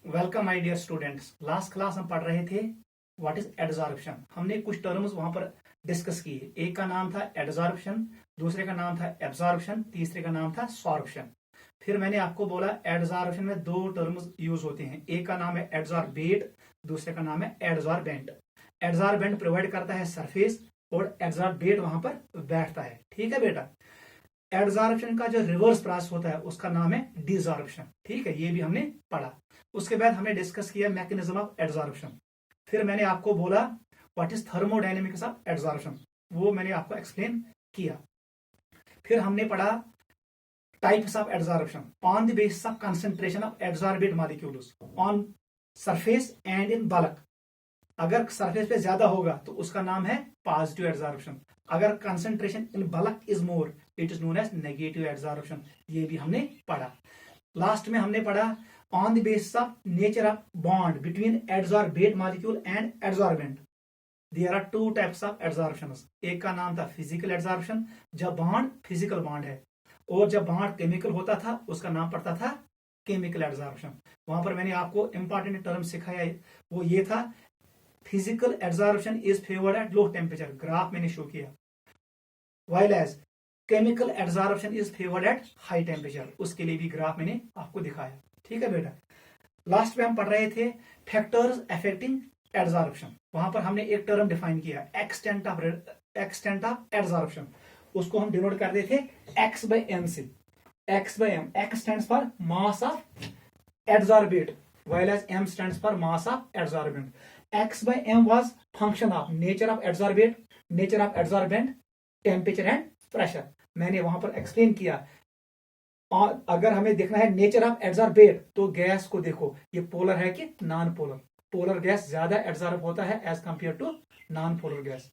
Welcome my dear students. Last class हम पढ़ रहे थे व्हाट इज एडजॉर्प्शन। हमने कुछ टर्म्स वहां पर डिस्कस किए। एक का नाम था एडजॉर्प्शन, दूसरे का नाम था एब्जॉर्प्शन, तीसरे का नाम था सॉर्प्शन। फिर मैंने आपको बोला एडजॉर्प्शन में दो टर्म्स यूज होते हैं, एक का नाम है एडजॉर्बेट, दूसरे का नाम है एडजॉर्बेंट। एडजॉर्बेंट प्रोवाइड करता है सरफेस और एडजॉर्बेट वहां पर बैठता है। ठीक है बेटा। एडजॉर्प्शन का जो रिवर्स प्रोसेस होता है उसका नाम है डिजॉर्प्शन। ठीक है, ये भी हमने पढ़ा। उसके बाद हमने डिस्कस किया मैकेनिज्म ऑफ एडजॉर्प्शन। फिर मैंने आपको बोला what is thermodynamics of adsorption, वो मैंने आपको एक्सप्लेन किया। फिर हमने पढ़ा types of adsorption on the basis of concentration of adsorbate molecules on surface and in bulk. अगर सरफेस पे ज्यादा होगा तो उसका नाम है पॉजिटिव एडजॉर्प्शन। अगर concentration in bulk is more it is known as negative adsorption. ये भी हमने पढ़ा। लास्ट में हमने पढ़ा on the basis of nature of bond between adsorbate molecule and adsorbent there are two types of adsorption. एक का नाम था फिजिकल एडजॉर्प्शन, जब बॉन्ड फिजिकल बॉन्ड है, और जब बॉन्ड केमिकल होता था उसका नाम पड़ता था केमिकल एडजॉर्प्शन। वहां पर मैंने आपको इंपॉर्टेंट टर्म सिखाया, वो ये था physical adsorption is favoured at low temperature, graph मैंने शो किया, while as chemical adsorption is favoured at high temperature, उसके लिए भी ग्राफ मैंने आपको दिखाया। ठीक है बेटा। लास्ट में हम पढ़ रहे थे फैक्टर्स अफेक्टिंग एडजॉर्प्शन। वहां पर हमने एक टर्म डिफाइन किया एक्सटेंट ऑफ एडजॉर्प्शन, उसको हम डिनोट करते थे एक्स बाय एम से। X by m, x stands for mass of adsorbate while as m stands for mass of adsorbent. X by m was function of nature of adsorbate, nature of adsorbent, temperature and pressure. मैंने वहां पर explain किया। और अगर हमें देखना है nature of adsorbate तो गैस को देखो, ये पोलर है कि नॉन पोलर। पोलर गैस ज्यादा एडजॉर्ब होता है as compare to non polar gas.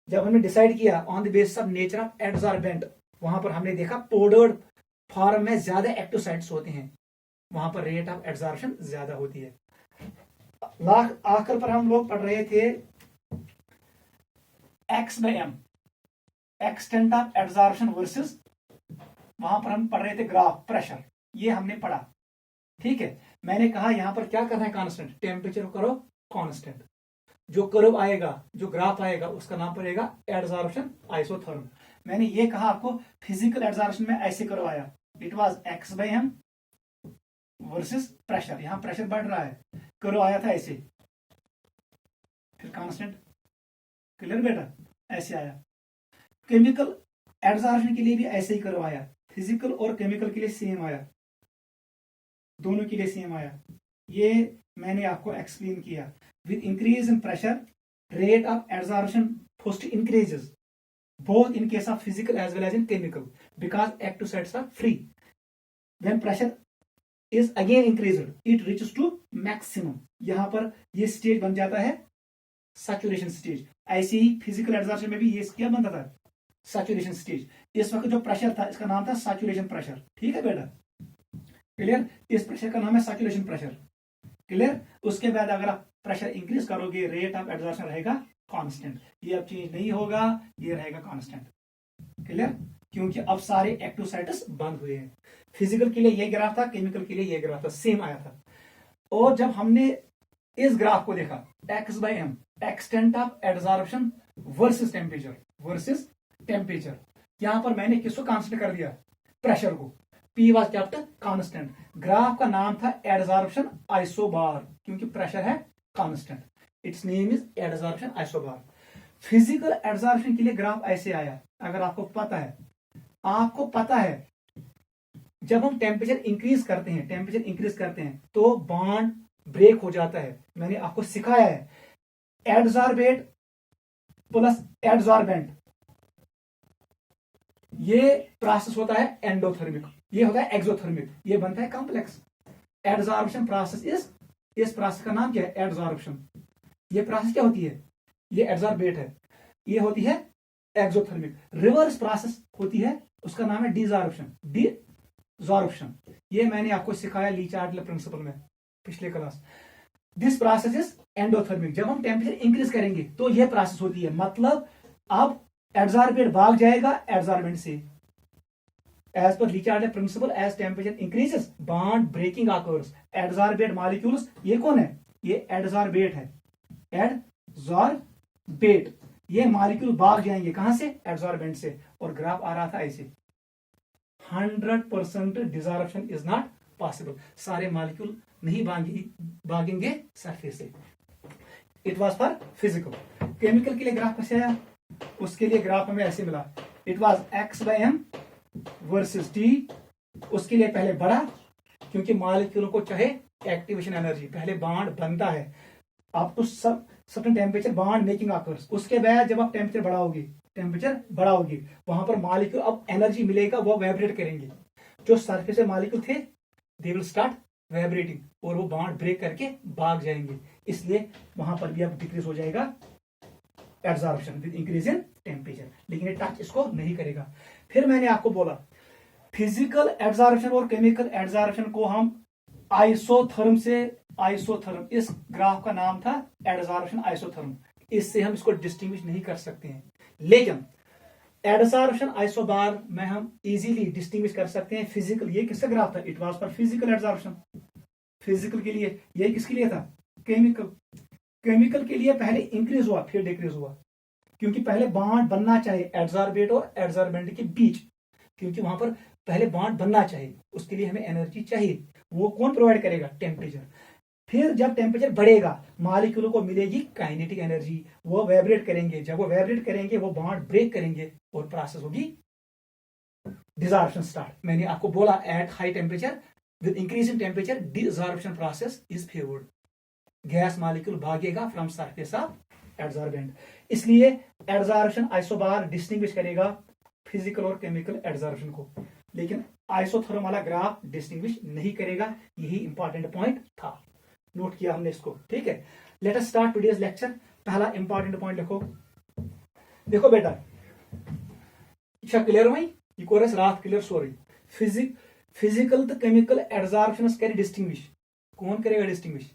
जब हमने डिसाइड किया on the basis of nature of adsorbent, वहां पर हमने देखा पोडर्ड फॉर्म में ज्यादा एक्टिव साइट्स होते हैं, वहां पर रेट ऑफ एडजॉर्प्शन ज्यादा होती है। आखिर पर हम लोग पढ़ रहे थे x by m, extent of adsorption versus, वहां पर हम पढ़ रहे थे ग्राफ प्रेशर, ये हमने पढ़ा। ठीक है। मैंने कहा यहां पर क्या करना है, कांस्टेंट टेम्परेचर करो कांस्टेंट, जो कर्व आएगा, जो ग्राफ आएगा उसका नाम पड़ेगा एडजॉर्प्शन आइसोथर्म। मैंने ये कहा आपको फिजिकल एडजॉर्प्शन में ऐसे कर्व आया, it was x by m versus pressure, यहां प्रेशर बढ़ रहा है, कर्व आया था ऐसे, फिर कांस्टेंट। क्लियर बेटा, ऐसे आया। केमिकल एडजॉर्प्शन के लिए भी ऐसे ही कर्व आया, फिजिकल और केमिकल के लिए सेम आया, दोनों के लिए सेम आया। ये मैंने आपको एक्सप्लेन किया। With increase in pressure rate of adsorption first increases both in case of physical as well as in chemical because active sites are free. When pressure is again increased it reaches to maximum, यहां पर ये stage बन जाता है saturation stage. ऐसे ही physical adsorption में भी ये क्या बनता था, सैचुरेशन स्टेज। इस वक्त जो प्रेशर था इसका नाम था सैचुरेशन प्रेशर। ठीक है बेटा, क्लियर। इस प्रेशर का नाम है सैचुरेशन प्रेशर। क्लियर। उसके बाद अगर आप प्रेशर इंक्रीज करोगे रेट ऑफ एडजॉर्प्शन रहेगा कांस्टेंट, ये अब चेंज नहीं होगा, ये रहेगा कांस्टेंट। क्लियर, क्योंकि अब सारे एक्टिव साइट्स बंद हुए हैं। फिजिकल के लिए ये ग्राफ था, केमिकल के लिए ये ग्राफ था, सेम आया था। और जब हमने इस ग्राफ को देखा x by m, extent of adsorption versus temperature, यहां पर मैंने किसको कांस्टेंट कर दिया, प्रेशर को। P was kept constant. Graph का नाम था एडजॉर्प्शन आइसोबार, क्योंकि प्रेशर है constant, it's name is adsorption isobar. Physical adsorption के लिए ग्राफ ऐसे आया। अगर आपको पता है जब हम टेम्परेचर इंक्रीज करते हैं तो बॉन्ड ब्रेक हो जाता है। मैंने आपको सिखाया है एडजॉर्बेट प्लस एडजॉर्बेंट, ये प्रोसेस होता है एंडोथर्मिक, ये होता है एक्सोथर्मिक, ये बनता है कॉम्प्लेक्स। एडजॉर्प्शन प्रोसेस इस प्रोसेस का नाम क्या है, एडजॉर्प्शन। ये प्रोसेस क्या होती है, ये एडजॉर्बेट है, ये होती है एक्सोथर्मिक। रिवर्स प्रोसेस होती है, उसका नाम है डिजॉर्प्शन। ये मैंने आपको सिखाया ली चार्ट प्रिंसिपल में पिछले class. This process is endothermic. जब हम टेम्परेचर इंक्रीज करेंगे तो यह प्रोसेस होती है, मतलब अब एडजॉर्बेट भाग जाएगा एडजॉर्बेंट से, एज पर Le Chatelier principle as temperature increases bond breaking occurs, adsorbate molecules, ये कौन है, ये एडजॉर्बेट है, एडजॉर्बेट, ये मॉलिक्यूल भाग जाएंगे कहां से, एडजॉर्बेंट से, और ग्राफ आ रहा था ऐसे 100% डिसॉर्प्शन इज नॉट पॉसिबल, सारे मॉलिक्यूल नहीं भागेंगे सरफेस से। It was for physical. Chemical के लिए ग्राफ कैसे आया, उसके लिए ग्राफ हमें ऐसे मिला, it was x/m versus t, उसके लिए पहले बढ़ा क्योंकि मॉलिक्यूलों को चाहे एक्टिवेशन एनर्जी, पहले बॉन्ड बनता है आप तो certain temperature bond making occurs, उसके बाद जब आप टेम्परेचर बढ़ाओगे वहां पर मॉलिक्यूल अब एनर्जी मिलेगा, वो वाइब्रेट करेंगे, जो सरफेस पे मॉलिक्यूल थे दे विल स्टार्ट वाइब्रेटिंग और वो बॉन्ड ब्रेक करके भाग जाएंगे, इसलिए वहां पर भी अब डिक्रीज हो जाएगा adsorption with increase in temperature, लेकिन ये टच इसको नहीं करेगा। फिर मैंने आपको बोला फिजिकल एडजॉर्प्शन और केमिकल एडजॉर्प्शन को हम आइसोथर्म से, आइसोथर्म इस ग्राफ का नाम था एडजॉर्प्शन आइसोथर्म, इससे हम इसको डिस्टिंग्विश नहीं कर सकते हैं, लेकिन एडजॉर्प्शन आइसोबार में हम इजीली डिस्टिंग्विश कर सकते हैं फिजिकल। ये किसका ग्राफ था, it was for physical adsorption, physical के लिए, ये किसके लिए था, केमिकल, केमिकल के लिए पहले इंक्रीज हुआ फिर डिक्रीज हुआ, क्योंकि पहले बॉन्ड बनना चाहिए एडजॉर्बेट और एडजॉर्बेंट के बीच, क्योंकि वहां पर पहले बॉन्ड बनना चाहिए, उसके लिए हमें एनर्जी चाहिए, वो कौन प्रोवाइड करेगा, टेम्परेचर। फिर जब टेम्परेचर बढ़ेगा मॉलिक्यूलों को मिलेगी काइनेटिक एनर्जी, वो वाइब्रेट करेंगे, जब वो वाइब्रेट करेंगे वो बॉन्ड ब्रेक करेंगे और प्रोसेस होगी डिसॉर्प्शन स्टार्ट। मैंने आपको बोला eight high temperature with increase in temperature desorption process is favoured, gas molecule भागेगा फ्रॉम सरफेस ऑफ एडजॉर्बेंट, इसलिए एडजॉर्प्शन आइसोबार डिस्टिंग्विश करेगा फिजिकल और केमिकल एडजॉर्प्शन को, लेकिन आइसोथर्म वाला ग्राफ डिस्टिंग्विश नहीं करेगा, यही इंपॉर्टेंट पॉइंट था, नोट किया हमने इसको, ठीक है। Let us start today's lecture. पहला इंपॉर्टेंट पॉइंट लिखो, देखो बेटा क्लियर वही यह रात क्लियर सोरी, फिजिकल तो केमिकल एडजॉर्प्शन करे डिस्टिंग्विश, कौन करेगा डिस्टिंग्विश,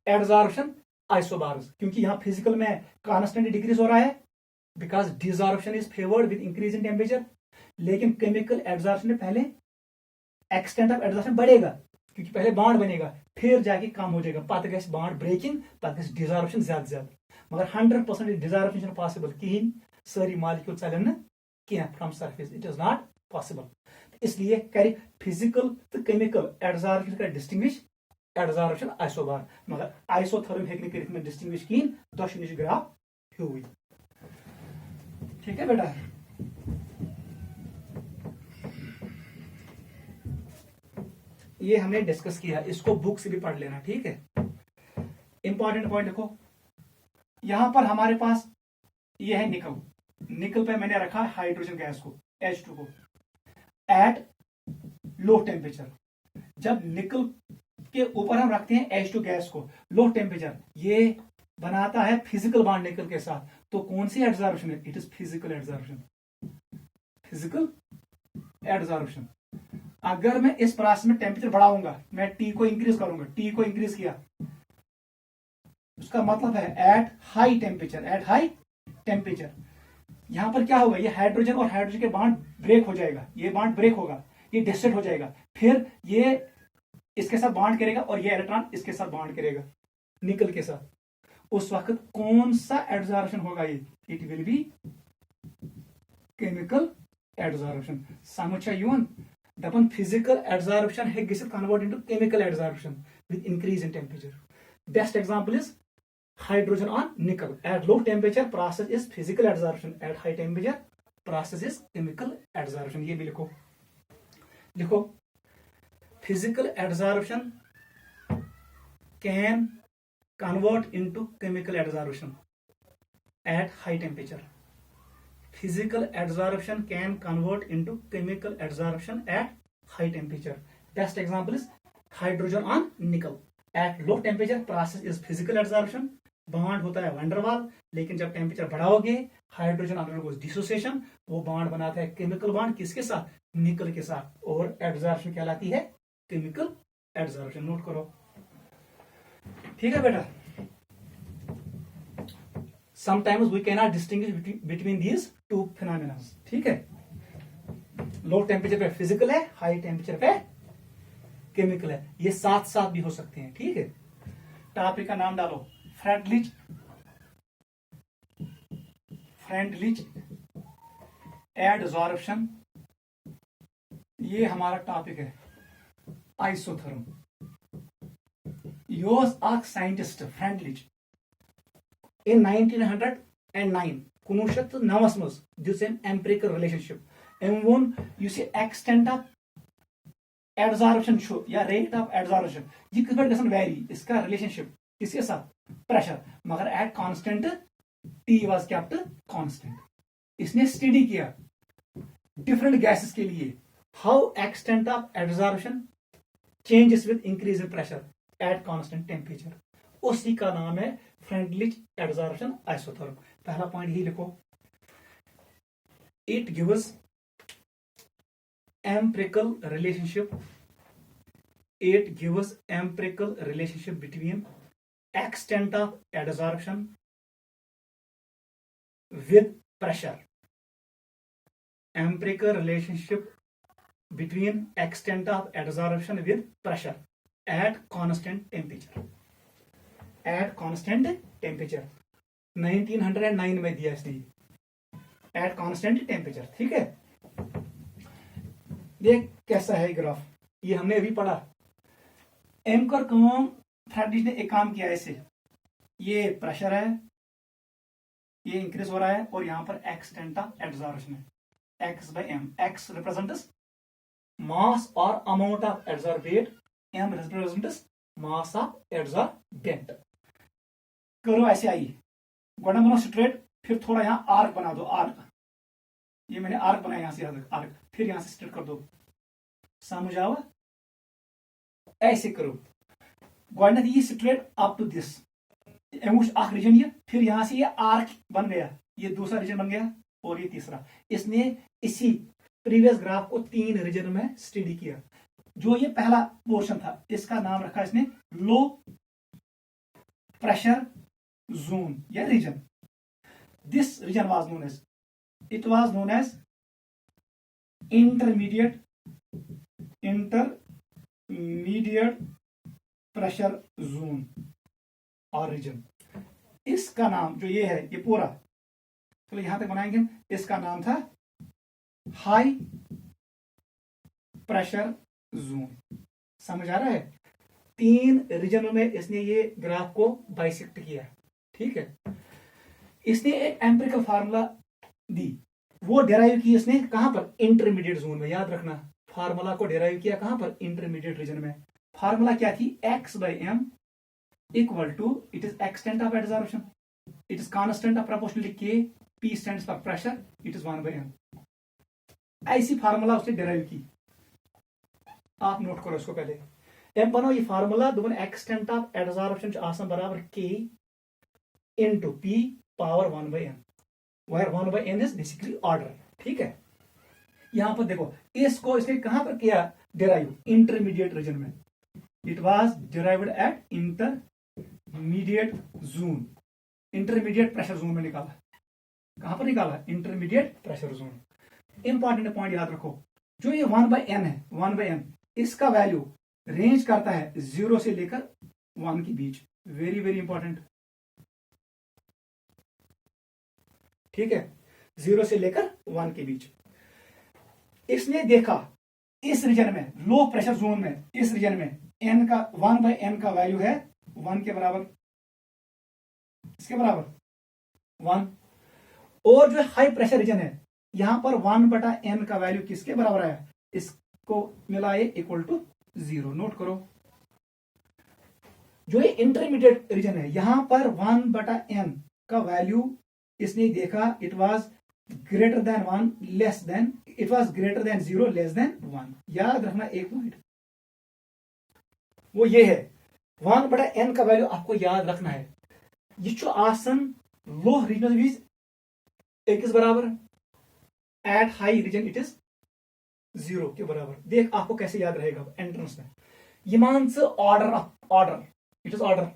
एडजॉर्प्शन आइसोबार्स, क्योंकि यहां फिजिकल में कांस्टेंट डिक्रीज हो रहा है because desorption is favoured with increase in temperature, लेकिन केमिकल एडजॉर्प्शन में पहले एक्सटेंट ऑफ एडजॉर्प्शन बढ़ेगा क्योंकि पहले बॉन्ड बनेगा फिर जाके कम हो जाएगा, पत गस बॉन्ड ब्रेकिंग, पत गस डिसॉर्प्शन ज्यादा, मगर 100% डिसॉर्प्शन पॉसिबल कहीं, सारी मॉलिक्यूल चलन क्या from surface, it is not possible, इसलिए करे फिजिकल तो केमिकल एडजॉर्प्शन का डिस्टिंग्विश एडजॉर्प्शन आइसोबार, मगर आइसोथर्म हेकने करित में डिस्टिंग्विश कहीं दोश ग्राफ हुई, ठीक है बेटा। ये हमने डिस्कस किया, इसको बुक से भी पढ़ लेना, ठीक है। इंपॉर्टेंट पॉइंट देखो, यहां पर हमारे पास ये है निकल, निकल पे मैंने रखा हाइड्रोजन गैस को H2 को एट लो टेम्परेचर, जब निकल के ऊपर हम रखते हैं H2 गैस को लो टेम्परेचर, ये बनाता है फिजिकल बॉन्ड निकल के साथ, तो कौन सी एडजॉर्प्शन है, it is physical adsorption, physical adsorption. अगर मैं इस प्रोसेस में टेम्परेचर बढ़ाऊंगा, मैं टी को इंक्रीज करूंगा, टी को इंक्रीज किया, उसका मतलब है eight high temperature, eight high temperature यहां पर क्या होगा, ये हाइड्रोजन और हाइड्रोजन के बॉन्ड ब्रेक हो जाएगा, ये बॉन्ड ब्रेक होगा, ये डिस्टेंट हो जाएगा, फिर ये इसके साथ बॉन्ड करेगा और ये इलेक्ट्रॉन इसके साथ बॉन्ड करेगा निकल के साथ, उस वक्त कौन सा एडजॉर्प्शन होगा, ये it will be chemical adsorption. समझ युवन दपन फिजिकल एडजॉर्प्शन है गसित convert into chemical adsorption with increase in temperature. Best example is hydrogen on nickel, at low temperature process is physical adsorption, at high temperature process is chemical adsorption. ये भी लिखो, लिखो physical adsorption can convert into chemical adsorption at high temperature. Physical adsorption can convert into chemical adsorption at high temperature. Best example is hydrogen on nickel. At low temperature process is physical adsorption. Bond होता है van der Waals, लेकिन जब temperature बढ़ाओगे hydrogen undergoes dissociation, वो bond बनाता है chemical bond किसके साथ, निकल के साथ, और एडजॉर्प्शन कहलाती है केमिकल एडजॉर्प्शन। नोट करो, ठीक है बेटा। Sometimes we cannot distinguish between these two phenomena, ठीक है। लो टेम्परेचर पे फिजिकल है, हाई टेम्परेचर पे केमिकल है, ये साथ साथ भी हो सकते हैं। ठीक है, टॉपिक का नाम डालो फ्रेंडलिच एडजॉर्प्शन, ये हमारा टॉपिक है। आइसोथर्म योस अख साइंटिस्ट फ्रेंडलिच इन 1909 1909 मज दिस एन एम्पिरिकल रिलेशनशिप एम वोन यह एक्सटेंट ऑफ एडजॉर्प्शन या रेट ऑफ एडजॉर्प्शन यह किस पे वैरी, इसका रिलेशनशिप किसके साथ, प्रेशर, मगर at constant tea was kept constant. इसने स्टडी किया डिफरेंट गैसेस के लिए how extent of adsorption changes with increase in pressure at constant temperature, उसी का नाम है फ्रेंडलिच एडजॉर्प्शन आइसोथर्म। पहला पॉइंट ही लिखो, it gives empirical relationship between extent of adsorption with pressure. Empirical relationship between extent of adsorption with pressure at constant temperature. 1909 में दिया इसने at constant temperature। ठीक है, देख कैसा है ग्राफ, ये हमने अभी पढ़ा। एंकर कॉम फ्रेंडलिच ने एक काम किया ऐसे, ये प्रेशर है, ये इंक्रीज हो रहा है और यहां पर एक्सटेंट ऑफ एडजॉर्प्शन है, x by m. X represents mass और amount of adsorbate, m represents mass of adsorbent. करो ऐसे आई, गोना बनाओ स्ट्रेट, फिर थोड़ा यहां आर्क बना दो, आर्क, ये मैंने आर्क बनाया यहां से आर्क, फिर यहां से स्ट्रेट कर दो, समझ आओ, ऐसे करो। गोडनेथ ये स्ट्रेट अप टू दिस आख रीजन, ये फिर यहां से ये आर्क बन गया, ये दूसरा रीजन बन गया और ये तीसरा। इसने इसी प्रीवियस ग्राफ को 3 रीजन में स्टडी किया। जो ये पहला पोर्शन था इसका नाम रखा इसने लो प्रेशर जोन या region. This region was known as, it was known as intermediate pressure zone और रीजन। इसका नाम जो ये है, ये पूरा चलो यहां तक बनाएंगे, इसका नाम था हाई प्रेशर जोन। समझ आ रहा है, 3 रीजनों में इसने ये ग्राफ को बाइसेक्ट किया। ठीक है, इसने एक एम्पिरिकल फार्मूला दी, वो डेराइव की इसने कहां पर, इंटरमीडिएट जोन में। याद रखना, फार्मूला को डेराइव किया कहां पर, इंटरमीडिएट रीजन में। फार्मूला क्या थी, x by m equal to, it is extent of adsorption, it is constant of proportionally k, p stands for pressure, it is 1 by m। ऐसी फार्मूला उसने डेराइव की, आप नोट करो इसको पहले। एम बनो ये फार्मूला दोनों एक्सटेंट ऑफ एडजॉर्प्शन आसान बराबर k into p power 1 by m, where 1 by n is basically order। ठीक है, यहां पर देखो इसको इसने कहां पर किया डेराइव, इंटरमीडिएट रीजन में। It was derived eight intermediate zone, intermediate pressure zone में निकाला। कहां पर निकाला, intermediate pressure zone. Important point याद रखो, जो ये 1 by n है, 1 by n इसका वैल्यू रेंज करता है 0 से लेकर 1 के बीच। Very very important. ठीक है, 0 से लेकर 1 के बीच। इसने देखा इस रीजन में, लो प्रेशर जोन में, इस रीजन में n का 1 by n का वैल्यू है 1 के बराबर, इसके बराबर 1। और जो हाई प्रेशर रीजन है यहां पर 1 बटा n का वैल्यू किसके बराबर है, इसको मिलाए इक्वल टू 0। नोट करो, जो ये इंटरमीडिएट रीजन है यहां पर 1 बटा n का वैल्यू इसने देखा, it was greater than 1 less than, it was greater than 0 less than 1। याद रखना एक पॉइंट, वो ये है 1 बटा n का वैल्यू आपको याद रखना है। ये आसन लो रीजन विज एक बराबर, at high region it is 0 के बराबर। देख आपको कैसे याद रहेगा एंट्रेंस में, ये मान से ऑर्डर, इट इज ऑर्डर।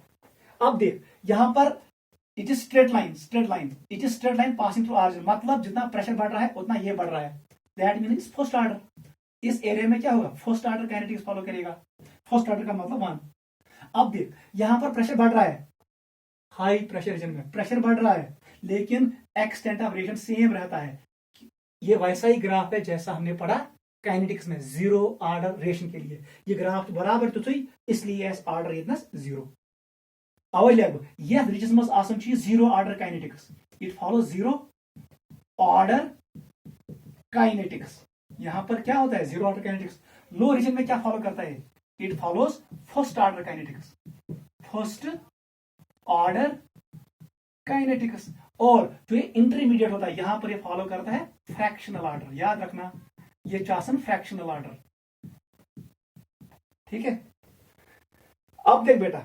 अब देख यहां पर it is straight line, it is straight line passing through origin, मतलब जितना प्रेशर बढ़ रहा है उतना ये बढ़ रहा है। That means first order. इस एरिया में क्या होगा, फर्स्ट ऑर्डर काइनेटिक्स फॉलो करेगा। फर्स्ट ऑर्डर का मतलब 1। अब देख यहां पर प्रेशर बढ़ रहा है, हाई प्रेशर रीजन में प्रेशर बढ़ रहा है, लेकिन एक्सटेंट ऑफ रेडिएशन सेम रहता है। ये वैसा ही ग्राफ है जैसा हमने पढ़ा काइनेटिक्स में, जीरो ऑर्डर रेशन के लिए। ये ग्राफ बराबर तो थी, इसलिए ऑर्डर येतनस जीरो। अवे लग यह रीजन मज आसन zero order kinetics, it follow zero order kinetics. यहां पर क्या होता है, जीरो ऑर्डर काइनेटिक्स। लो रीजन में क्या फॉलो करता है, it follows first order kinetics, first order kinetics. और जो ये इंटरमीडिएट होता है यहां पर ये फॉलो करता है फ्रैक्शनल ऑर्डर। याद रखना ये चासन फ्रैक्शनल ऑर्डर, ठीक है। अब देख बेटा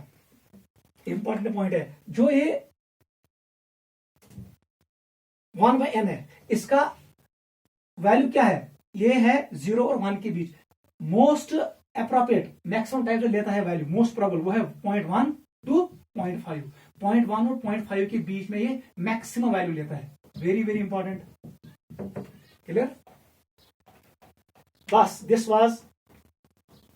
इंपॉर्टेंट पॉइंट है, जो ये 1/n है, इसका वैल्यू क्या है, ये है 0 और 1 के बीच। मोस्ट अप्रोप्रिएट मैक्सिमम टाइम जो लेता है वैल्यू, मोस्ट प्रोबेबल वो है 0.1 to 0.5। 0.1 और 0.5 के बीच में ये मैक्सिमम वैल्यू लेता है। Very very important, clear. बस दिस वाज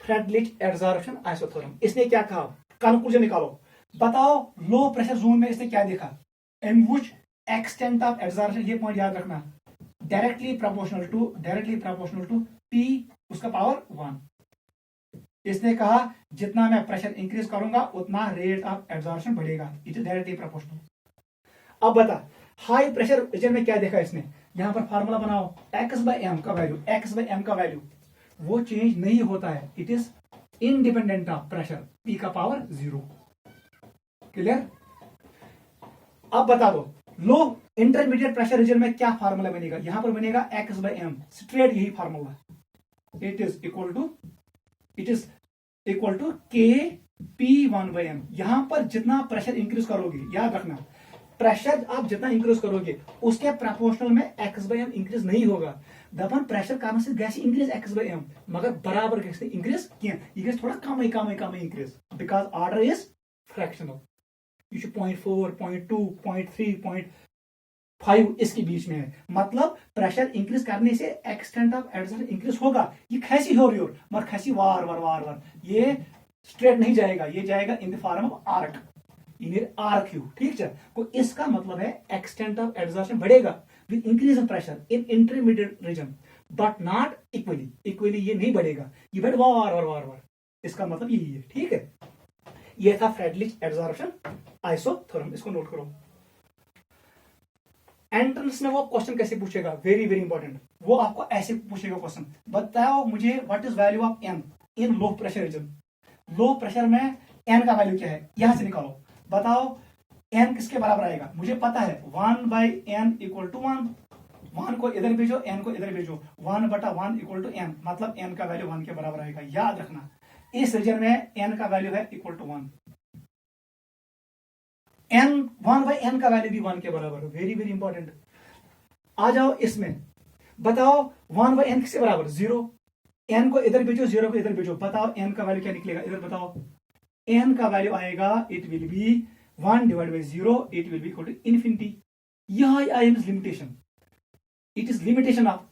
फ्रेडलिच एडजॉर्प्शन आइसोथर्म। इसने क्या कहा, कंक्लूजन निकालो, बताओ लो प्रेशर जोन में इसने क्या देखा, in which extent of adsorption, ये पॉइंट याद रखना, डायरेक्टली प्रोपोर्शनल टू P उसका पावर 1। इसने कहा जितना मैं प्रेशर इंक्रीज करूंगा उतना रेट ऑफ एब्जॉर्प्शन बढ़ेगा, इट इज डायरेक्टली प्रोपोर्शनल। अब बता हाई प्रेशर रीजन में क्या देखा इसने, यहां पर फार्मूला बनाओ, x/m का वैल्यू वो चेंज नहीं होता है, it is independent of pressure, P का पावर 0। क्लियर। अब बता दो लो इंटरमीडिएट प्रेशर रीजन में क्या फार्मूला बनेगा, यहां पर बनेगा x/m, स्ट्रेट यही formula, it is equal to Kp1/m। यहां पर जितना प्रेशर इंक्रीज करोगे, याद रखना प्रेशर आप जितना इंक्रीज करोगे उसके प्रोपोर्शनल में x/m इंक्रीज नहीं होगा। दपन प्रेशर करने से गैस इंक्रीज x/m, मगर बराबर गैस इंक्रीज किया, ये थोड़ा कम increase, because order is fractional. ये 0.4, 0.2, 0.3, 0.5 इसके बीच में है, मतलब प्रेशर इंक्रीज करने से एक्सटेंट ऑफ एडजॉर्प्शन इंक्रीज होगा। ये खैसी हो रही हो, मगर खैसी वार, ये स्ट्रेट नहीं जाएगा, ये जाएगा in the form of arc, in arc you, ठीक है। तो इसका मतलब है एक्सटेंट ऑफ एडजॉर्प्शन बढ़ेगा with increase in pressure in intermediate region, but not equally ये नहीं बढ़ेगा, ये बढ़ वार। इसका मतलब यही है, ठीक है। ये था फ्रेडलिच एडजॉर्प्शन आइसोथर्म, इसको नोट करो। एंट्रेंस में वो क्वेश्चन कैसे पूछेगा, वेरी वेरी इंपॉर्टेंट, वो आपको ऐसे पूछेगा क्वेश्चन, बताओ मुझे what is value of n in low pressure region. Low pressure में n का वैल्यू क्या है, यहां से निकालो, बताओ n किसके बराबर आएगा, मुझे पता है 1/n इक्वल टू 1, 1 को इधर भेजो, n को इधर भेजो, 1/1 इक्वल टू n, मतलब n का वैल्यू 1 के बराबर आएगा। याद रखना इस रीजन में n का वैल्यू है इक्वल टू 1, n1/n का वैल्यू भी 1 के बराबर है, वेरी वेरी इंपॉर्टेंट। आ जाओ इसमें, बताओ 1/n किसके बराबर, 0, n को इधर भेजो, 0 को इधर भेजो, बताओ n का वैल्यू क्या निकलेगा, इधर बताओ, n का वैल्यू आएगा, it will be 1/0, it will be equal to infinity. यह limitation, it is limitation of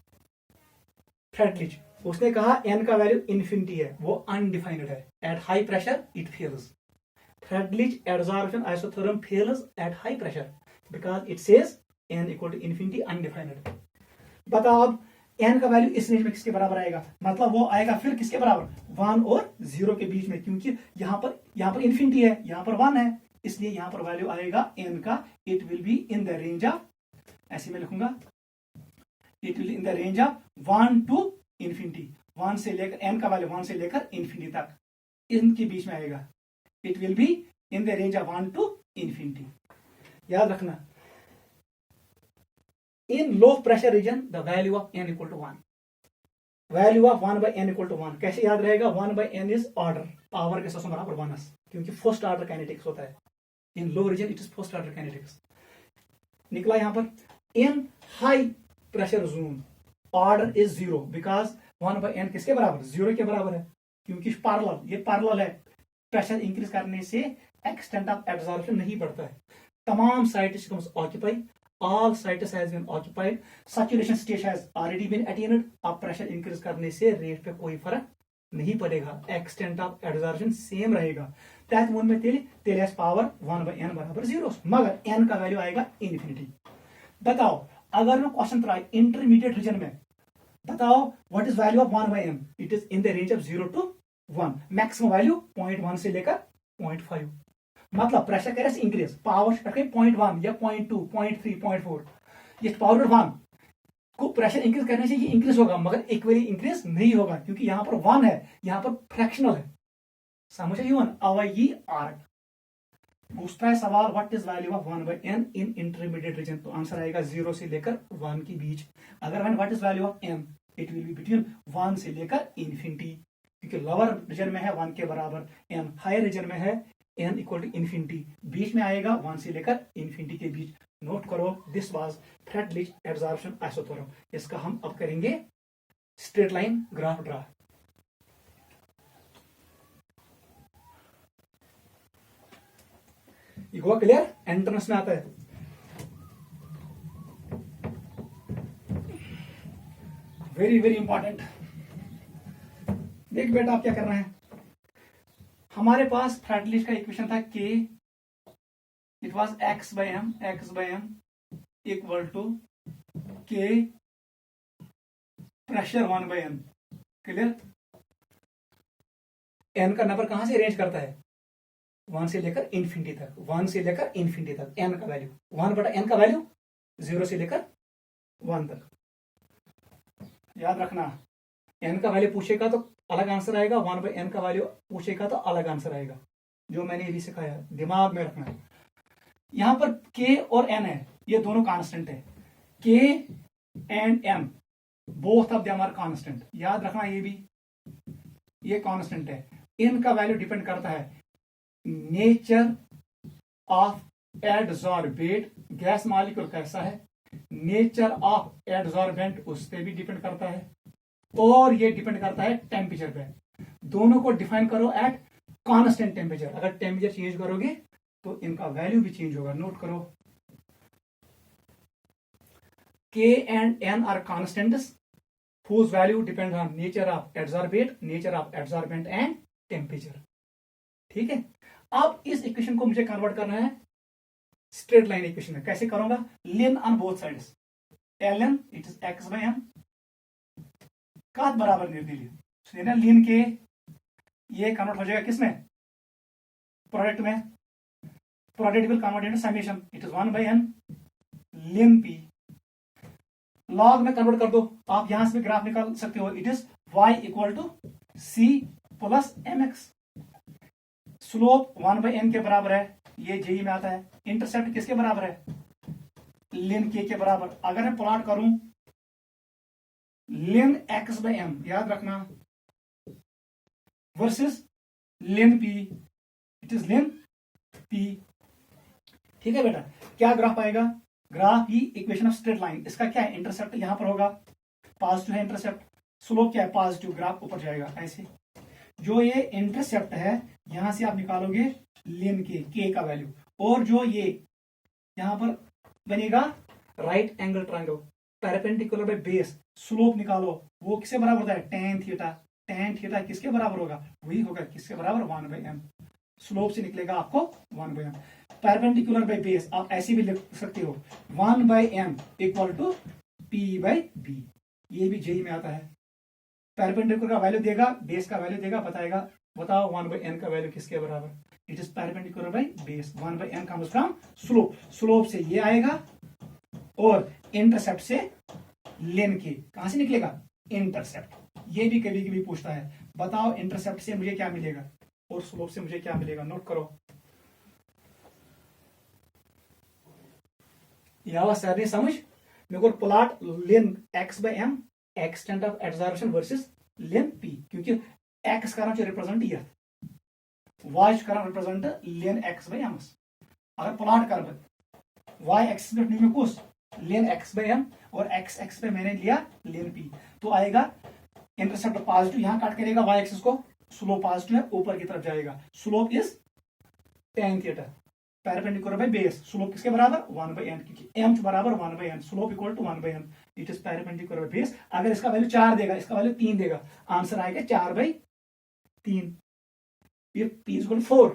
Freundlich. उसने कहा n का वैल्यू इन्फिनिटी है, वो अनडिफाइंड है, at high pressure it fails. Friedlich adsorption isotherm fails at high pressure because it says n equal to infinity undefined। बताओ अब n का value इस रेंज में किसके बराबर आएगा, मतलब वो आएगा फिर किसके बराबर, 1 और 0 के बीच में, क्योंकि यहां पर इन्फिनिटी है, यहां पर 1 है, इसलिए यहां पर वैल्यू आएगा n का, it will be in the range of, ऐसे मैं लिखूंगा, it will in the range of 1 to infinity, 1 से लेकर n का वैल्यू 1 से लेकर इन्फिनिटी तक, इनके बीच में आएगा, it will be in the range of 1 to infinity। याद रखना in low pressure region the value of n equal to 1, value of 1/n equal to 1 कैसे याद रहेगा, 1/n is order, पावर के साथ बराबर 1, क्योंकि फर्स्ट ऑर्डर काइनेटिक्स होता है, in low region it is first order kinetics. निकला यहां पर in high pressure zone order is 0 because 1/n किसके बराबर, 0 के बराबर है, क्योंकि ये पैरेलल है, प्रेशर इंक्रीज करने से एक्सटेंट ऑफ एब्जॉर्प्शन नहीं बढ़ता है। तमाम site systems occupy all sites has been occupied, saturation stage has already been attained. अब प्रेशर इंक्रीज करने से रेट पे कोई फर्क नहीं पड़ेगा, एक्सटेंट ऑफ एडजॉर्प्शन सेम रहेगा। तैत मोन में तेल पावर 1/n बराबर 0, मगर n का वैल्यू आएगा इन्फिनिटी। बताओ अगर मैं क्वेश्चन ट्राई इंटरमीडिएट रीजन में, बताओ what is value of 1/m, it is in the range of 0 to 1, maximum value 0.1 से लेकर 0.5, मतलब प्रेशर करे इंक्रीज, पावर 0.1 या 0.2, 0.3, 0.4, ये पावर 1 को प्रेशर इंक्रीज करने से ये इंक्रीज होगा, मगर इक्वली इंक्रीज नहीं होगा, क्योंकि यहां पर 1 है, यहां पर फ्रैक्शनल है। समझ आई वन अवई आर्ट पूछता है सवाल what is value of 1/n in intermediate region, तो आंसर आएगा 0 से लेकर 1 के बीच। अगर what is value of m, it will be between 1 से लेकर इन्फिनिटी, क्योंकि लोअर रीजन में है 1 के बराबर n, हायर रीजन में है n इक्वल टू इन्फिनिटी, बीच में आएगा 1 से लेकर इन्फिनिटी के बीच। नोट करो दिस वाज फ्रेटलिच एब्जॉर्प्शन आइसोथर्म। इसका हम अब करेंगे स्ट्रेट लाइन ग्राफ ड्रा। ये हुआ क्लियर, एंट्रेंस में आता है। Very very important. देख बेटा आप क्या कर रहे हैं, हमारे पास फ्रेटलिच का इक्वेशन था k, it was x/m equal to k pressure 1/n। Clear, n का नंबर कहां से रेंज करता है, 1 से लेकर इन्फिनिटी तक, 1 से लेकर इन्फिनिटी तक n का वैल्यू 1/n का वैल्यू 0 से लेकर 1 तक। याद रखना, n का वैल्यू पूछेगा तो अलग आंसर आएगा, 1/n का वैल्यू पूछेगा तो अलग आंसर आएगा, जो मैंने अभी सिखाया, दिमाग में रखना है। यहां पर k और n है, ये दोनों कांस्टेंट है, k and m both of them are constant. याद रखना ये कांस्टेंट है। इनका वैल्यू डिपेंड करता है nature of adsorbate, gas molecule कैसा है, नेचर ऑफ एडजॉर्बेंट उस पर भी डिपेंड करता है, और ये डिपेंड करता है टेम्परेचर पे। दोनों को डिफाइन करो एट कांस्टेंट टेम्परेचर। अगर टेम्परेचर चेंज करोगे तो इनका वैल्यू भी चेंज होगा। नोट करो, k and n are constants whose value depends on nature of adsorbate, nature of adsorbent and temperature। ठीक है, अब इस इक्वेशन को मुझे कन्वर्ट करना है स्ट्रेट लाइन इक्वेशन में। कैसे करूंगा, ln on both sides, ln it is x/m का बराबर निर्दिली लिन के, ये कन्वर्ट हो जाएगा किसमें, प्रोडक्ट में, product will convert into summation, it is 1/n लिन p। लॉग में कन्वर्ट कर दो, आप यहां से भी ग्राफ निकाल सकते हो, it is y equal to c plus mx। Slope 1/n के बराबर है, ये जेई में आता है। इंटरसेप्ट किसके बराबर है, लिन k के बराबर। अगर मैं प्लॉट करूं लिन x/m, याद रखना, वर्सेस लिन p, इट इज लिन p। ठीक है बेटा, क्या ग्राफ आएगा, ग्राफ ही इक्वेशन ऑफ स्ट्रेट लाइन। इसका क्या है, इंटरसेप्ट यहां पर होगा, पॉजिटिव है इंटरसेप्ट, स्लोप क्या है पॉजिटिव, ग्राफ ऊपर जाएगा ऐसे। जो ये इंटरसेप्ट है यहां से आप निकालोगे लिन के का वैल्यू, और जो ये यहां पर बनेगा right angle triangle perpendicular by base, slope निकालो, वो किसके बराबर होता है, tan थीटा। tan थीटा किसके बराबर होगा, वही होगा किसके बराबर, 1/m। स्लोप से निकलेगा आपको 1/m। परपेंडिकुलर बाय बेस आप ऐसे भी लिख सकते हो, 1/m इक्वल टू p/b, ये भी जेई में आता है। परपेंडिकुलर का वैल्यू देगा, बेस का वैल्यू देगा, बताएगा, बताओ 1/n का वैल्यू किसके बराबर, it is perpendicular by base, 1/n comes from slope, slope से ये आएगा, और इंटरसेप्ट से लेन के, कहां से निकलेगा, इंटरसेप्ट। ये भी कभी कभी पूछता है, बताओ इंटरसेप्ट से मुझे क्या मिलेगा और स्लोप से मुझे क्या मिलेगा। नोट करो, यहां सर समझ मेरे को प्लॉट लिन x/m extent of adsorption versus लिन p, क्योंकि x कर रिप्रेजेंट ये, y कर रिप्रेजेंट लिन x/m। अगर प्लॉट कर y एक्सिस पे में कुछ लिन x/m और x एक्स पे मैंने लिया लिन p, तो आएगा इंटरसेप्ट पॉजिटिव, यहां काट करेगा y एक्सिस को, स्लोप पॉजिटिव है, ऊपर की तरफ जाएगा, स्लोप इज tan थीटा। perpendicular by base, स्लोप किसके बराबर 1/n, क्योंकि m बराबर 1/n, slope equal to 1/n, it is perpendicular by base। अगर इसका वैल्यू 4 देगा, इसका वैल्यू 3 देगा, आंसर आएगा 4/3। if p is equal to 4,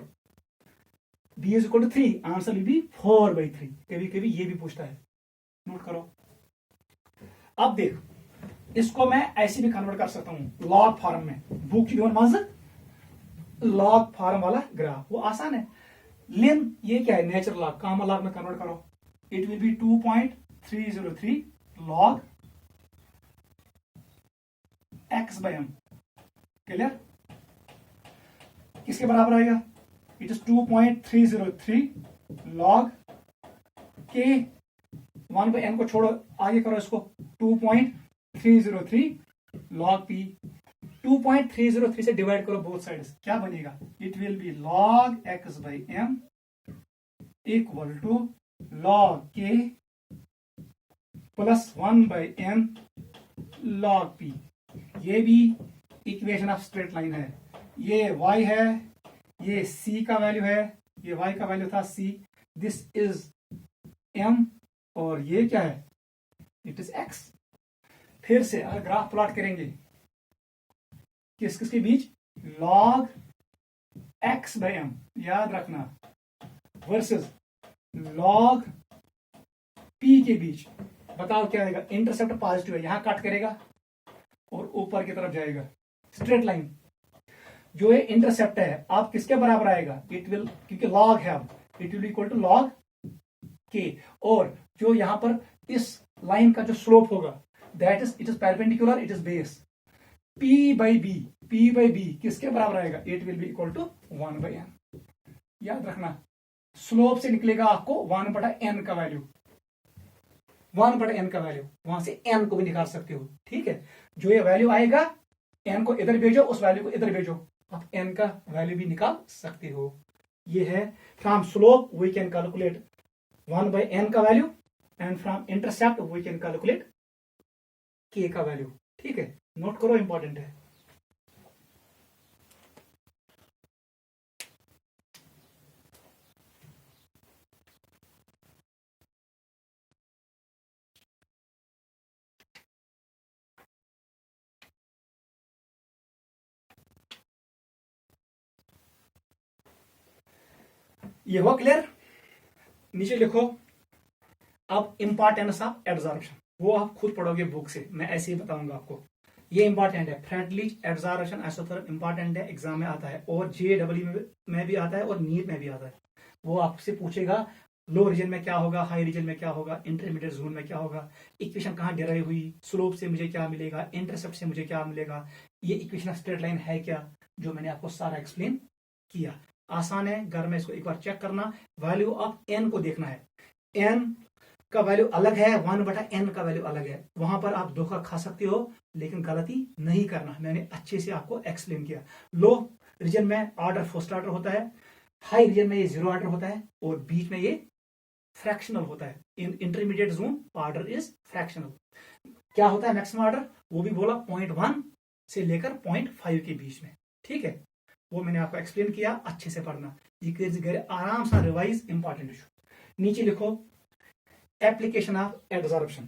b is equal to 3, answer will be 4/3। कभी कभी ये भी पूछता है, नोट करो। अब देख, इसको मैं ऐसे भी कन्वर्ट कर सकता हूं लॉग फॉर्म में, बुक गिवन मज लॉग फॉर्म वाला ग्राफ, वो आसान है। लेन ये क्या है, नेचुरल लॉग, कॉमन लॉग में कन्वर्ट करो, it will B 2.303 log x/m। Clear? किसके बराबर आएगा, इट इज 2.303 लॉग के 1/n को छोड़ो, आगे करो इसको, 2.303 लॉग p। 2.303 से डिवाइड करो बोथ साइड्स, क्या बनेगा, it will be log x/m equal to log k plus 1/n log p। ये भी इक्वेशन ऑफ स्ट्रेट लाइन है, ये y है, ये c का वैल्यू है, ये y का वैल्यू था c, दिस इज m, और ये क्या है, इट इज x। फिर से अगर ग्राफ प्लॉट करेंगे किस किसके बीच, लॉग x/m, याद रखना, वर्सेस लॉग p के बीच, बताओ क्या आएगा, इंटरसेप्ट पॉजिटिव है, यहां कट करेगा और ऊपर की तरफ जाएगा, स्ट्रेट लाइन। जो ये इंटरसेप्ट है आप किसके बराबर आएगा, इट विल, क्योंकि लॉग है अब, it will equal to log k, और जो यहां पर इस लाइन का जो स्लोप होगा, that is, it is perpendicular, it is base, p by b किसके बराबर आएगा, it will be equal to 1/n। याद रखना, स्लोप से निकलेगा आपको 1/n का वैल्यू, 1/n का वैल्यू, वहां से n को भी निकाल सकते हो, ठीक है। जो ये वैल्यू आएगा, n को इधर भेजो, उस वैल्यू को इधर भेजो, आप n का वैल्यू भी निकाल सकते हो। ये है from slope we can calculate 1/n का वैल्यू, and from intercept we can calculate k का वैल्यू, ठीक है, नोट करो, इंपॉर्टेंट है। ये हो क्लियर? नीचे लिखो अब इंपॉर्टेंस ऑफ एडजॉर्प्शन, वो आप खुद पढ़ोगे बुक से, मैं ऐसे ही बताऊंगा आपको। ये इंपॉर्टेंट है, फ्रेंडली एडजॉर्प्शन एसोथर्म इंपॉर्टेंट है, एग्जाम में आता है, और JEE में भी आता है, और नीट में भी आता है। वो आपसे पूछेगा लो रीजन में क्या होगा, हाई रीजन में क्या होगा, इंटरमीडिएट जोन में क्या होगा, इक्वेशन कहाँ डिराइव हुई, स्लोप से मुझे क्या मिलेगा, इंटरसेप्ट से मुझे क्या मिलेगा, ये इक्वेशन स्ट्रेट लाइन है क्या, जो मैंने आपको सारा एक्सप्लेन किया। आसान है, घर में इसको एक बार चेक करना। वैल्यू ऑफ n को देखना है, n का वैल्यू अलग है, 1/n का वैल्यू अलग है, वहां पर आप धोखा खा सकते हो, लेकिन गलती नहीं करना, मैंने अच्छे से आपको एक्सप्लेन किया। लो रीजन में ऑर्डर फर्स्ट ऑर्डर होता है, हाई रीजन में ये 0 ऑर्डर होता है, और बीच में ये फ्रैक्शनल होता है। In intermediate zone order is fractional. क्या होता है मैक्सिमम ऑर्डर, वो भी बोला 0.1 से लेकर 0.5 के बीच में, ठीक है, वो मैंने आपको एक्सप्लेन किया, अच्छे से पढ़ना, ये आराम से रिवाइज, इंपॉर्टेंट इशू। नीचे लिखो एप्लीकेशन ऑफ एडजॉर्प्शन,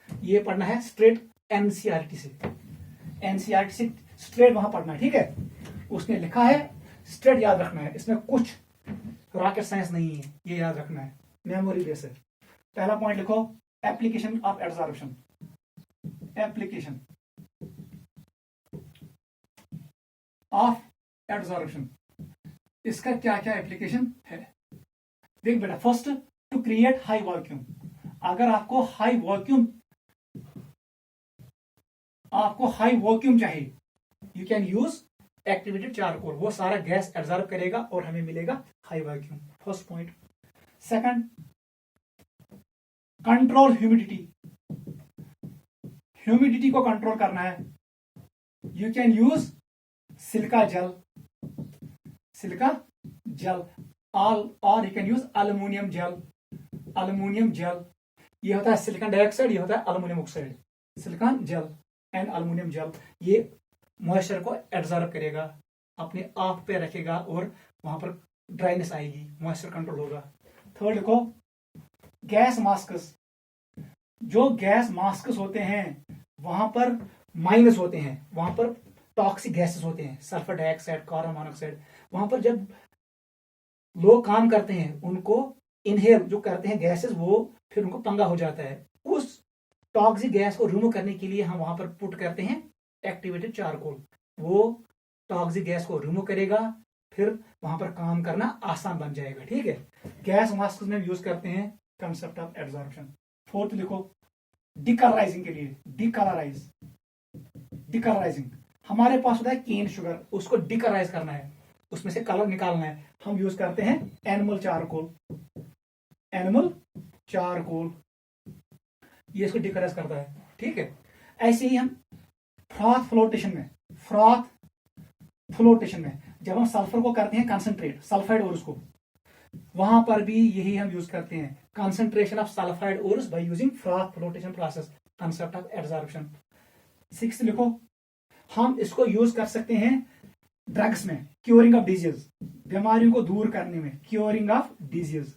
ये पढ़ना है स्ट्रेट एनसीईआरटी से, एनसीईआरटी से स्ट्रेट वहां पढ़ना है, ठीक है। उसने लिखा है स्ट्रेट, याद रखना है, इसमें कुछ रॉकेट साइंस नहीं है, ये याद रखना है, मेमोरी बेस है। पहला पॉइंट लिखो application of adsorption, application of adsorption, इसका क्या क्या एप्लीकेशन है, देख बेटा। First, to create high vacuum, अगर आपको हाई वैक्यूम चाहिए, you can use activated charcoal, वो सारा गैस एब्जॉर्ब करेगा और हमें मिलेगा high vacuum, first point. Second, control humidity को कंट्रोल करना है, you can use silica gel, और you can use aluminium gel, ये होता है सिलिकॉन डाइऑक्साइड, ये होता है aluminium oxide, silicon gel and aluminium gel, ये मॉइस्चर को एब्जॉर्ब करेगा, अपने आप पे रखेगा और वहां पर ड्राइनेस आएगी, मॉइस्चर कंट्रोल होगा। थर्ड लिखो गैस मास्क्स, जो गैस मास्क्स होते हैं वहां पर माइनस होते हैं, वहां पर टॉक्सिक गैसेस होते हैं, सल्फर डाइऑक्साइड, कार्बन मोनोऑक्साइड। वहां पर जब लोग काम करते हैं उनको इनहेल जो करते हैं गैसेस, वो फिर उनको पंगा हो जाता है। उस टॉक्सिक गैस को रिमूव करने के लिए हम वहां पर पुट करते हैं एक्टिवेटेड चारकोल। वो टॉक्सिक गैस को रिमूव करेगा, फिर वहां पर काम करना आसान बन जाएगा। ठीक है, गैस मास्क में यूज करते हैं कंसेप्ट ऑफ एब्जॉर्प्शन। फोर्थ लिखो डिकलराइजिंग के लिए, डिकलराइजिंग हमारे पास होता है केन शुगर, उसको डिकलराइज करना है, उसमें से कलर निकालना है, हम यूज करते हैं एनिमल चारकोल, ये इसको डिकलराइज करता है। ठीक है, ऐसे ही हम फ्रॉथ फ्लोटेशन में जब हम सल्फर को करते हैं कंसंट्रेट, सल्फाइड ओरस को, वहां पर भी यही हम यूज करते हैं, concentration of sulphide ORS by using froth flotation process, concept of absorption. 6 लिखो हम इसको यूज कर सकते हैं ड्रग्स में, क्योरिंग ऑफ डिजीज, बीमारियों को दूर करने में, क्योरिंग ऑफ डिजीज।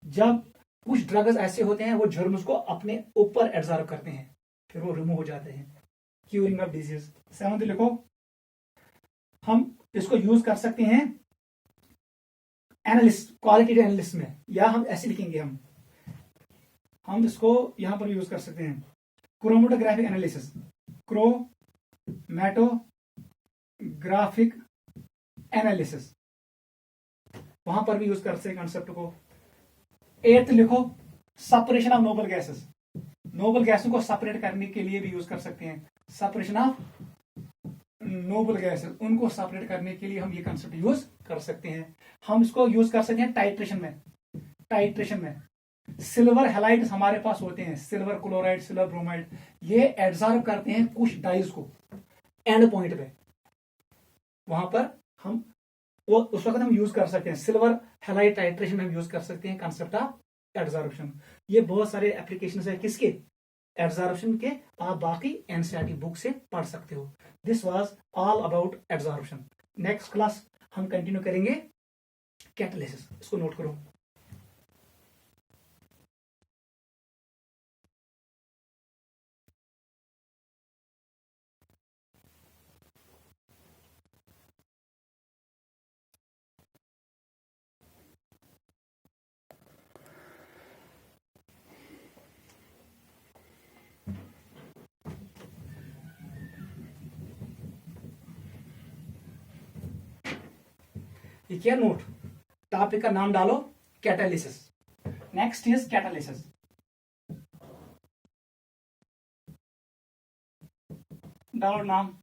जब कुछ ड्रग्स ऐसे होते हैं वो जर्म्स को अपने ऊपर एब्जॉर्ब करते हैं, फिर वो रिमूव हो जाते हैं, क्योरिंग ऑफ डिजीज। 7 लिखो हम इसको यूज कर सकते हैं एनालिस्ट, क्वालिटेटिव एनालिस्ट में, या हम ऐसे लिखेंगे, हम इसको यहां पर यूज कर सकते हैं क्रोमेटोग्राफिक एनालिसिस, क्रोमैटोग्राफिक एनालिसिस, वहां पर भी यूज कर सकते हैं कंसेप्ट को। 8 लिखो separation of noble gases, noble गैसों को सेपरेट करने के लिए भी यूज कर सकते हैं, सेपरेशन ऑफ नोबल गैसेस, उनको सेपरेट करने के लिए हम ये कंसेप्ट यूज कर सकते हैं। हम इसको यूज कर सकते हैं टाइट्रेशन में सिल्वर हैलाइड्स हमारे पास होते हैं, सिल्वर क्लोराइड, सिल्वर ब्रोमाइड, ये एब्जॉर्ब करते हैं कुछ डाइज को एंड पॉइंट पे, वहां पर हम वो उस वक्त हम यूज कर सकते हैं, सिल्वर हैलाइड टाइट्रेशन में हम यूज कर सकते हैं कंसेप्ट ऑफ एब्जॉर्प्शन। ये बहुत सारे एप्लीकेशन है किसके, एब्जॉर्प्शन के, आप बाकी एनसीईआरटी बुक से पढ़ सकते हो। This was all about absorption. Next class हम कंटिन्यू करेंगे कैटालिसिस, इसको नोट करो। ये क्या नोट, टॉपिक का नाम डालो कैटालिसिस। नेक्स्ट इज कैटालिसिस, डालो नाम।